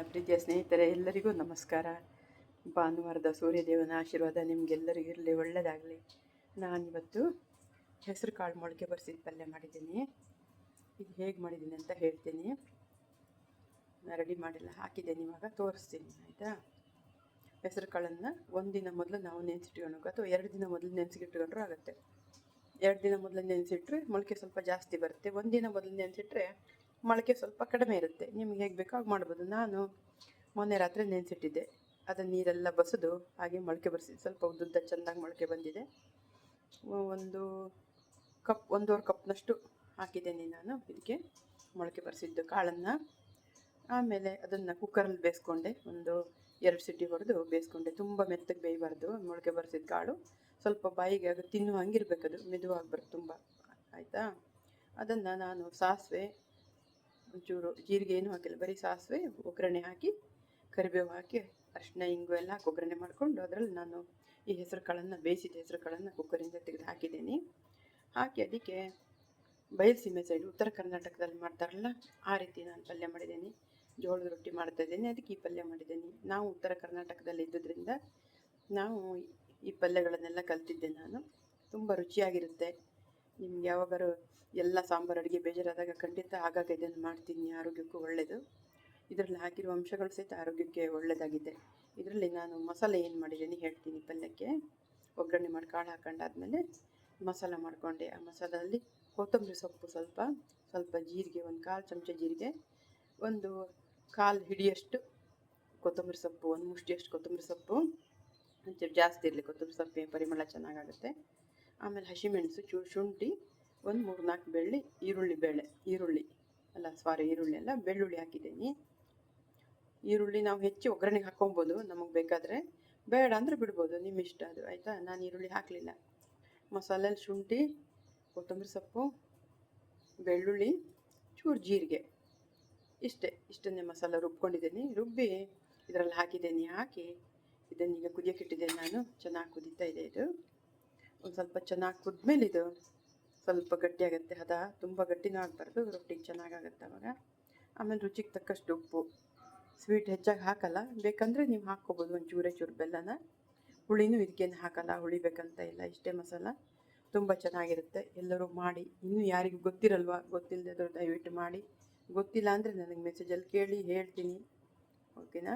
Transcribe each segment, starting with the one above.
ಪ್ರೀತಿಯ ಸ್ನೇಹಿತರೆ, ಎಲ್ಲರಿಗೂ ನಮಸ್ಕಾರ. ಭಾನುವಾರದ ಸೂರ್ಯದೇವನ ಆಶೀರ್ವಾದ ನಿಮಗೆಲ್ಲರಿಗೂ ಇರಲಿ, ಒಳ್ಳೆಯದಾಗಲಿ. ನಾನಿವತ್ತು ಹೆಸರು ಕಾಳು ಮೊಳಕೆ ಬರಿಸಿದ ಪಲ್ಯ ಮಾಡಿದ್ದೀನಿ. ಇದು ಹೇಗೆ ಮಾಡಿದ್ದೀನಿ ಅಂತ ಹೇಳ್ತೀನಿ. ರೆಡಿ ಮಾಡಿಲ್ಲ, ಹಾಕಿದ್ದೀನಿ, ಇವಾಗ ತೋರಿಸ್ತೀನಿ, ಆಯಿತಾ. ಹೆಸರು ಕಾಳನ್ನು ಒಂದಿನ ಮೊದಲು ನಾವು ನೆನೆಸಿಟ್ಕೊಳಕ್ಕೆ, ಅಥವಾ 2 ದಿನ ಮೊದಲು ನೆನೆಸಿಟ್ಕೊಂಡ್ರೂ ಆಗುತ್ತೆ. 2 ದಿನ ಮೊದಲು ನೆನೆಸಿಟ್ರೆ ಮೊಳಕೆ ಸ್ವಲ್ಪ ಜಾಸ್ತಿ ಬರುತ್ತೆ. ಒಂದಿನ ಮೊದಲು ನೆನೆಸಿಟ್ರೆ ಮೊಳಕೆ ಸ್ವಲ್ಪ ಕಡಿಮೆ ಇರುತ್ತೆ. ನಿಮ್ಗೆ ಹೇಗೆ ಬೇಕೋ ಹಾಗೆ ಮಾಡ್ಬೋದು. ನಾನು ಮೊನ್ನೆ ರಾತ್ರಿ ನೆನೆಸಿಟ್ಟಿದ್ದೆ, ಅದನ್ನು ನೀರೆಲ್ಲ ಬಸಿದು ಹಾಗೆ ಮೊಳಕೆ ಬರಿಸಿದ್ದು. ಸ್ವಲ್ಪ ಉದ್ದುದ್ದ ಚೆಂದಾಗಿ ಮೊಳಕೆ ಬಂದಿದೆ. ಒಂದು ಕಪ್, 1.5 ಕಪ್ನಷ್ಟು ಹಾಕಿದ್ದೇನೆ ನಾನು ಇದಕ್ಕೆ ಮೊಳಕೆ ಬರಿಸಿದ್ದು ಕಾಳನ್ನು. ಆಮೇಲೆ ಅದನ್ನು ಕುಕ್ಕರಲ್ಲಿ ಬೇಯಿಸ್ಕೊಂಡೆ, ಒಂದು 2 ಸಿಟಿ ಹೊಡೆದು ಬೇಯಿಸ್ಕೊಂಡೆ. ತುಂಬ ಮೆತ್ತಗೆ ಬೇಯಬಾರ್ದು ಮೊಳಕೆ ಬರಿಸಿದ ಕಾಳು, ಸ್ವಲ್ಪ ಬಾಯಿಗೆ ಅದು ತಿನ್ನುವ ಹಂಗಿರ್ಬೇಕು, ಅದು ಮೆದುವಾಗಬಾರ್ದು ತುಂಬ, ಆಯಿತಾ. ಅದನ್ನು ನಾನು ಸಾಸಿವೆ, ಒಂಚೂರು ಜೀರಿಗೆ ಏನೂ ಹಾಕಿಲ್ಲ, ಬರೀ ಸಾಸಿವೆ, ಒಗ್ಗರಣೆ ಹಾಕಿ, ಕರಿಬೇವು ಹಾಕಿ, ಅರಿಶಿನ, ಇಂಗು ಎಲ್ಲ ಹಾಕಿ ಒಗ್ಗರಣೆ ಮಾಡಿಕೊಂಡು ಅದರಲ್ಲಿ ನಾನು ಈ ಹೆಸರು ಕಾಳನ್ನು, ಬೇಯಿಸಿದ ಹೆಸರು ಕಾಳನ್ನು ಕುಕ್ಕರಿಂದ ತೆಗೆದು ಹಾಕಿದ್ದೀನಿ. ಹಾಕಿ ಅದಕ್ಕೆ ಬಯಲುಸೀಮೆ ಸೈಡು, ಉತ್ತರ ಕರ್ನಾಟಕದಲ್ಲಿ ಮಾಡ್ತಾರಲ್ಲ ಆ ರೀತಿ ನಾನು ಪಲ್ಯ ಮಾಡಿದ್ದೀನಿ. ಜೋಳದ ರೊಟ್ಟಿ ಮಾಡ್ತಾಯಿದ್ದೀನಿ, ಅದಕ್ಕೆ ಈ ಪಲ್ಯ ಮಾಡಿದ್ದೀನಿ. ನಾವು ಉತ್ತರ ಕರ್ನಾಟಕದಲ್ಲಿ ಇದ್ದುದರಿಂದ ನಾವು ಈ ಪಲ್ಯಗಳನ್ನೆಲ್ಲ ಕಲ್ತಿದ್ದೆ ನಾನು. ತುಂಬ ರುಚಿಯಾಗಿರುತ್ತೆ. ನಿಮ್ಗೆ ಯಾವಾಗಾರು ಎಲ್ಲ ಸಾಂಬಾರು ಅಡುಗೆ ಬೇಜಾರಾದಾಗ ಖಂಡಿತ ಆಗಾಗ ಇದನ್ನು ಮಾಡ್ತೀನಿ, ಆರೋಗ್ಯಕ್ಕೂ ಒಳ್ಳೆಯದು. ಇದರಲ್ಲಿ ಹಾಕಿರುವ ಅಂಶಗಳು ಸಹಿತ ಆರೋಗ್ಯಕ್ಕೆ ಒಳ್ಳೆಯದಾಗಿದೆ. ಇದರಲ್ಲಿ ನಾನು ಮಸಾಲೆ ಏನು ಮಾಡಿದ್ದೀನಿ ಹೇಳ್ತೀನಿ. ಪಲ್ಯಕ್ಕೆ ಒಗ್ಗರಣೆ ಮಾಡಿ ಕಾಳು ಹಾಕೊಂಡಾದ್ಮೇಲೆ ಮಸಾಲ ಮಾಡಿಕೊಂಡೆ. ಆ ಮಸಾಲದಲ್ಲಿ ಕೊತ್ತಂಬರಿ ಸೊಪ್ಪು ಸ್ವಲ್ಪ ಜೀರಿಗೆ, ಒಂದು 1/4 ಚಮಚ ಜೀರಿಗೆ, ಒಂದು 1/4 ಹಿಡಿಯಷ್ಟು ಕೊತ್ತಂಬರಿ ಸೊಪ್ಪು, ಒಂದು ಮುಷ್ಟಿಯಷ್ಟು ಕೊತ್ತಂಬರಿ ಸೊಪ್ಪು, ಒಂಚೂರು ಜಾಸ್ತಿ ಇರಲಿ ಕೊತ್ತಂಬರಿ ಸೊಪ್ಪಿನ ಪರಿಮಳ ಚೆನ್ನಾಗಾಗುತ್ತೆ. ಆಮೇಲೆ ಹಸಿಮೆಣಸು, ಶುಂಠಿ, ಒಂದು 3-4 ಈರುಳ್ಳಿ ಅಲ್ಲ, ಬೆಳ್ಳುಳ್ಳಿ ಹಾಕಿದ್ದೀನಿ. ಈರುಳ್ಳಿ ನಾವು ಹೆಚ್ಚು ಒಗ್ಗರಣೆಗೆ ಹಾಕ್ಕೊಬೋದು ನಮಗೆ ಬೇಕಾದರೆ, ಬೇಡ ಅಂದರೆ ಬಿಡ್ಬೋದು, ನಿಮ್ಮ ಇಷ್ಟ ಅದು, ಆಯಿತಾ. ನಾನು ಈರುಳ್ಳಿ ಹಾಕಲಿಲ್ಲ. ಮಸಾಲೆಯಲ್ಲಿ ಶುಂಠಿ, ಕೊತ್ತಂಬರಿ ಸೊಪ್ಪು, ಬೆಳ್ಳುಳ್ಳಿ, ಚೂರು ಜೀರಿಗೆ, ಇಷ್ಟನ್ನೇ ಮಸಾಲ ರುಬ್ಕೊಂಡಿದ್ದೀನಿ. ರುಬ್ಬಿ ಇದರಲ್ಲಿ ಹಾಕಿದ್ದೀನಿ. ಹಾಕಿ ಇದನ್ನೀಗ ಕುದಿಯೋಕೆ ಇಟ್ಟಿದ್ದೇನೆ ನಾನು. ಚೆನ್ನಾಗಿ ಕುದೀತಾ ಇದೆ ಇದು. ಒಂದು ಸ್ವಲ್ಪ ಚೆನ್ನಾಗಿ ಕುದ್ಮೇಲೆ ಇದು ಸ್ವಲ್ಪ ಗಟ್ಟಿಯಾಗುತ್ತೆ. ಹದ ತುಂಬ ಗಟ್ಟಿನೂ ಆಗಬಾರ್ದು, ರೊಟ್ಟಿಗೆ ಚೆನ್ನಾಗಾಗುತ್ತೆ ಅವಾಗ. ಆಮೇಲೆ ರುಚಿಗೆ ತಕ್ಕಷ್ಟು ಉಪ್ಪು. ಸ್ವೀಟ್ ಹೆಚ್ಚಾಗಿ ಹಾಕಲ್ಲ, ಬೇಕಂದರೆ ನೀವು ಹಾಕ್ಕೊಬೋದು ಒಂಚೂರು ಬೆಲ್ಲನ. ಹುಳಿನೂ ಇದಕ್ಕೇನು ಹಾಕಲ್ಲ, ಹುಳಿ ಬೇಕಂತ ಇಲ್ಲ, ಇಷ್ಟೇ ಮಸಾಲ. ತುಂಬ ಚೆನ್ನಾಗಿರುತ್ತೆ. ಎಲ್ಲರೂ ಮಾಡಿ. ಇನ್ನೂ ಯಾರಿಗೂ ಗೊತ್ತಿಲ್ಲದೆ ದಯವಿಟ್ಟು ಮಾಡಿ. ಗೊತ್ತಿಲ್ಲ ಅಂದರೆ ನನಗೆ ಮೆಸೇಜಲ್ಲಿ ಕೇಳಿ ಹೇಳ್ತೀನಿ, ಓಕೆನಾ.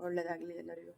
ಒಳ್ಳೆಯದಾಗಲಿ ಎಲ್ಲರಿಗೂ.